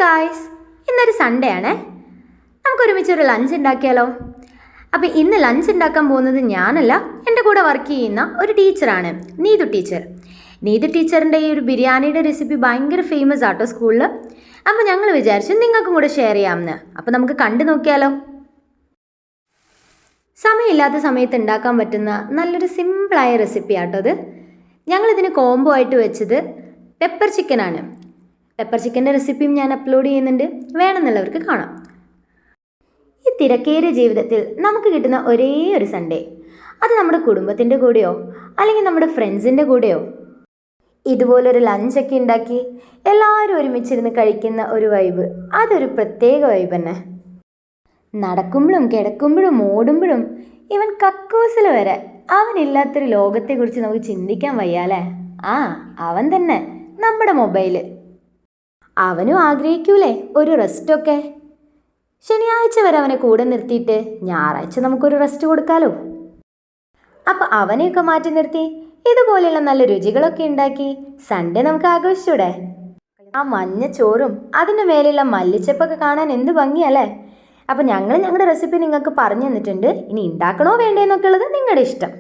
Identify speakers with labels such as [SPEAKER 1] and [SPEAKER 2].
[SPEAKER 1] Guys, ഇന്നൊരു Sunday ആണേ. നമുക്കൊരുമിച്ചൊരു lunch ഉണ്ടാക്കിയാലോ? അപ്പോൾ ഇന്ന് ലഞ്ച് ഉണ്ടാക്കാൻ പോകുന്നത് ഞാനല്ല, എൻ്റെ കൂടെ വർക്ക് ചെയ്യുന്ന ഒരു ടീച്ചറാണ്, നീതു ടീച്ചർ. നീതു ടീച്ചറിൻ്റെ ഈ ഒരു ബിരിയാണിയുടെ റെസിപ്പി ഭയങ്കര ഫേമസ് ആട്ടോ സ്കൂളിൽ. അപ്പോൾ ഞങ്ങൾ വിചാരിച്ചു നിങ്ങൾക്കും കൂടെ ഷെയർ ചെയ്യാമെന്ന്. അപ്പോൾ നമുക്ക് കണ്ടു നോക്കിയാലോ? സമയമില്ലാത്ത സമയത്ത് ഉണ്ടാക്കാൻ പറ്റുന്ന നല്ലൊരു സിമ്പിളായ റെസിപ്പി ആട്ടോ അത്. ഞങ്ങളിതിന് കോംബോ ആയിട്ട് വെച്ചത് പെപ്പർ ചിക്കനാണ്. പെപ്പർ ചിക്കൻ്റെ റെസിപ്പിയും ഞാൻ അപ്ലോഡ് ചെയ്യുന്നുണ്ട്, വേണമെന്നുള്ളവർക്ക് കാണാം. ഈ തിരക്കേറിയ ജീവിതത്തിൽ നമുക്ക് കിട്ടുന്ന ഒരേ ഒരു സൺഡേ, അത് നമ്മുടെ കുടുംബത്തിൻ്റെ കൂടെയോ അല്ലെങ്കിൽ നമ്മുടെ ഫ്രണ്ട്സിൻ്റെ കൂടെയോ ഇതുപോലൊരു ലഞ്ചൊക്കെ ഉണ്ടാക്കി എല്ലാവരും ഒരുമിച്ചിരുന്ന് കഴിക്കുന്ന ഒരു വൈബ്, അതൊരു പ്രത്യേക വൈബ് തന്നെ. നടക്കുമ്പോഴും കിടക്കുമ്പോഴും ഓടുമ്പോഴും ഇവൻ കക്കൂസിൽ വരെ അവനില്ലാത്തൊരു ലോകത്തെക്കുറിച്ച് നമുക്ക് ചിന്തിക്കാൻ വയ്യാലേ. അവൻ തന്നെ നമ്മുടെ മൊബൈല്. അവനും ആഗ്രഹിക്കൂലേ ഒരു റെസ്റ്റൊക്കെ. ശനിയാഴ്ച വരെ അവനെ കൂടെ നിർത്തിയിട്ട് ഞായറാഴ്ച നമുക്കൊരു റെസ്റ്റ് കൊടുക്കാലോ. അപ്പം അവനെയൊക്കെ മാറ്റി നിർത്തി ഇതുപോലെയുള്ള നല്ല രുചികളൊക്കെ ഉണ്ടാക്കി സൺഡേ നമുക്ക് ആഘോഷിച്ചൂടെ? ആ മഞ്ഞ ചോറും അതിൻ്റെ മേലെയുള്ള മല്ലിച്ചപ്പൊക്കെ കാണാൻ എന്ത് ഭംഗിയല്ലേ. അപ്പം ഞങ്ങളുടെ റെസിപ്പി നിങ്ങൾക്ക് പറഞ്ഞു തന്നിട്ടുണ്ട്. ഇനി ഉണ്ടാക്കണോ വേണ്ടേന്നൊക്കെ ഉള്ളത് നിങ്ങളുടെ ഇഷ്ടം.